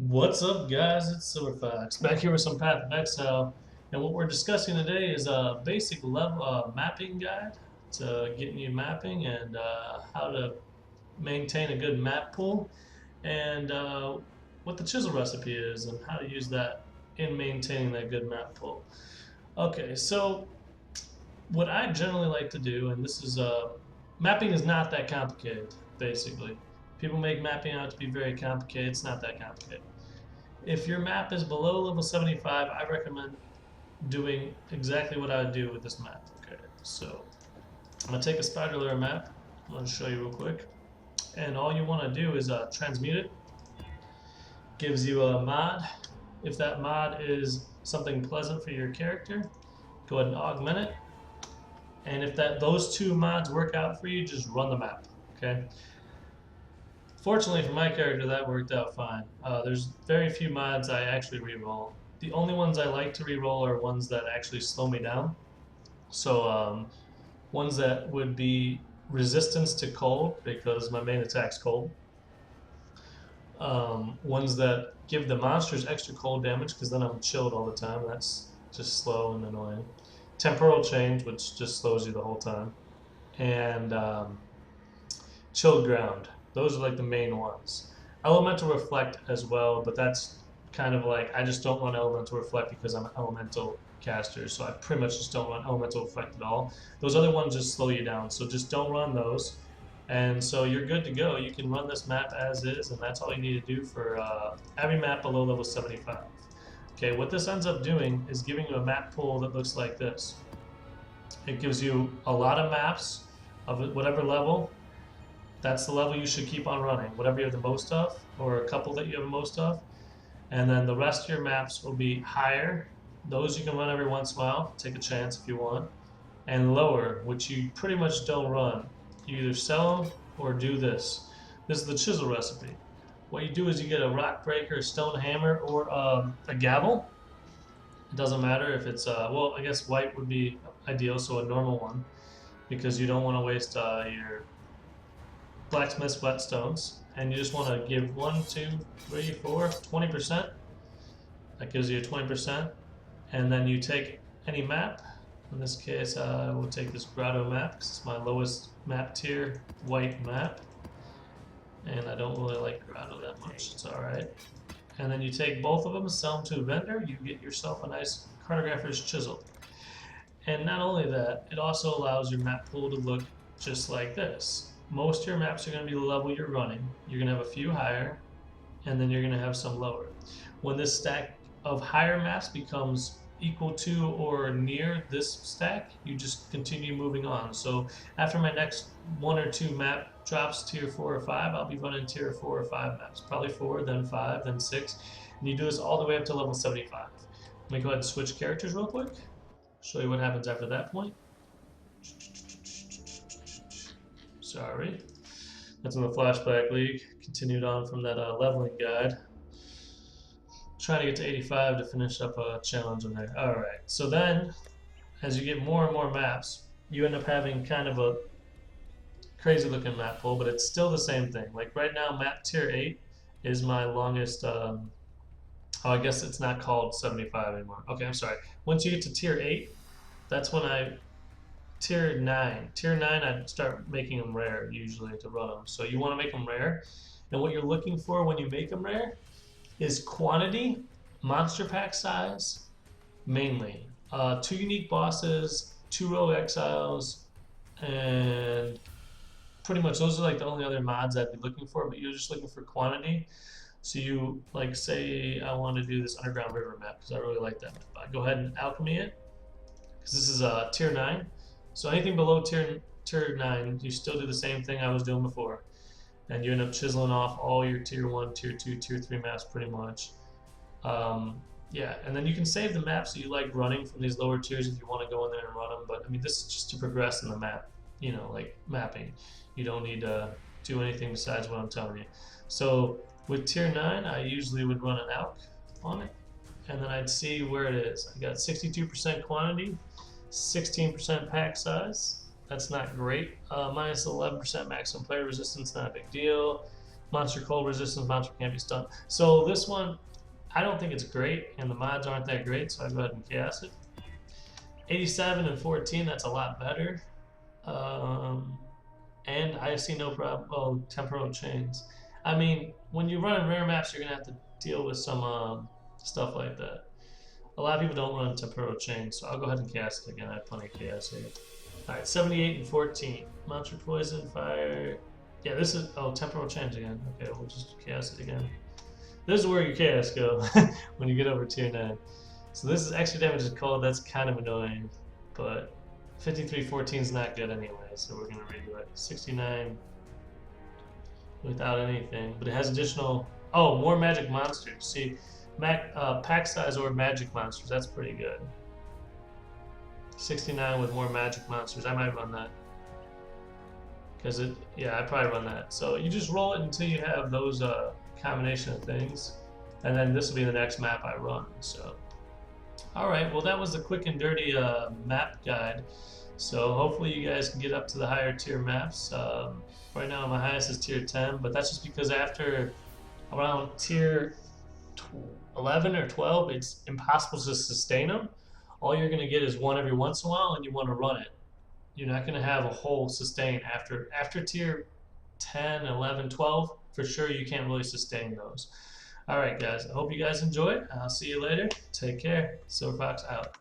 What's up, guys? It's Silverfox back here with some Path of Exile, and what we're discussing today is a basic level mapping guide to getting you mapping and how to maintain a good map pool, and what the chisel recipe is and how to use that in maintaining that good map pool. Okay, so what I generally like to do, and this is mapping is not that complicated. Basically, people make mapping out to be very complicated. It's not that complicated. If your map is below level 75, I recommend doing exactly what I would do with this map. Okay, so I'm gonna take a spider layer map. I'm gonna show you real quick, and all you want to do is transmute it. Gives you a mod. If that mod is something pleasant for your character, go ahead and augment it. And if those two mods work out for you, just run the map. Okay. Fortunately for my character, that worked out fine. There's very few mods I actually reroll. The only ones I like to reroll are ones that actually slow me down. So ones that would be resistance to cold, because my main attack's cold. Ones that give the monsters extra cold damage, because then I'm chilled all the time. That's just slow and annoying. Temporal change, which just slows you the whole time. And chilled ground. Those are like the main ones. Elemental reflect as well, but that's kind of like I just don't want elemental reflect because I'm an elemental caster, so I pretty much just don't run elemental reflect at all. Those other ones just slow you down, so just don't run those. And so you're good to go. You can run this map as is, and that's all you need to do for every map below level 75. Okay, what this ends up doing is giving you a map pool that looks like this. It gives you a lot of maps of whatever level. That's the level you should keep on running, whatever you have the most of, or a couple that you have the most of. And then the rest of your maps will be higher. Those you can run every once in a while, take a chance if you want. And lower, which you pretty much don't run. You either sell them or do this. This is the chisel recipe. What you do is you get a rock breaker, a stone hammer, or a gavel. It doesn't matter if it's, well, I guess white would be ideal, so a normal one, because you don't want to waste your blacksmith's whetstones, and you just want to give 1, 2, 3, 4, 20%. That gives you a 20%, and then you take any map. In this case, I will take this grotto map because it's my lowest map tier white map, and I don't really like grotto that much. It's all right. And then you take both of them, sell them to a vendor. You get yourself a nice cartographer's chisel. And not only that, it also allows your map pool to look just like this. Most of your maps are going to be the level you're running. You're going to have a few higher, and then you're going to have some lower. When this stack of higher maps becomes equal to or near this stack, you just continue moving on. So after my next 1 or 2 map drops tier 4 or 5, I'll be running tier 4 or 5 maps. Probably 4, then 5, then 6. And you do this all the way up to level 75. Let me go ahead and switch characters real quick. Show you what happens after that point. Sorry. That's in the Flashback League. Continued on from that leveling guide. Trying to get to 85 to finish up a challenge in there. Alright, so then, as you get more and more maps, you end up having kind of a crazy looking map pool, but it's still the same thing. Like right now, map tier 8 is my longest, oh, I guess it's not called 75 anymore. Okay, I'm sorry. Once you get to tier 8, that's when Tier 9. Tier 9, I'd start making them rare, usually, to run them. So you want to make them rare. And what you're looking for when you make them rare is quantity, monster pack size, mainly. 2 unique bosses, 2 rogue exiles, and pretty much those are like the only other mods I'd be looking for, but you're just looking for quantity. So you, like, say I want to do this Underground River map, because I really like that map. I go ahead and alchemy it, because this is tier 9. So anything below tier 9, you still do the same thing I was doing before. And you end up chiseling off all your tier 1, tier 2, tier 3 maps pretty much. Yeah, and then you can save the maps that you like running from these lower tiers if you want to go in there and run them. But I mean, this is just to progress in the map, you know, like mapping. You don't need to do anything besides what I'm telling you. So with tier 9, I usually would run an alch on it. And then I'd see where it is. I got 62% quantity. 16% pack size. That's not great. Minus 11% maximum player resistance, not a big deal. Monster cold resistance, monster can't be stunned. So this one, I don't think it's great, and the mods aren't that great, so I go ahead and chaos it. 87 and 14, that's a lot better. And I see no problem. Oh, temporal chains. I mean, when you run in rare maps, you're gonna have to deal with some stuff like that. A lot of people don't run temporal chains, so I'll go ahead and cast it again. I have plenty of chaos here. All right, 78 and 14. Monster poison, fire. Yeah, this is temporal chains again. Okay, we'll just cast it again. This is where your chaos go when you get over tier 9. So this is extra damage is cold. That's kind of annoying, but 53-14 is not good anyway, so we're gonna redo it. 69 without anything, but it has additional. Oh, more magic monsters. See, pack size or magic monsters. That's pretty good. 69 with more magic monsters. I might run that because yeah, I probably run that. So you just roll it until you have those combination of things, and then this will be the next map I run. So. Alright, well that was the quick and dirty map guide. So hopefully you guys can get up to the higher tier maps. Right now my highest is tier 10, but that's just because after around tier 11 or 12, it's impossible to sustain them. All you're going to get is one every once in a while, and you want to run it. You're not going to have a whole sustain after tier 10, 11, 12. For sure you can't really sustain those. Alright guys, I hope you guys enjoyed. I'll see you later. Take care. Silver Fox out.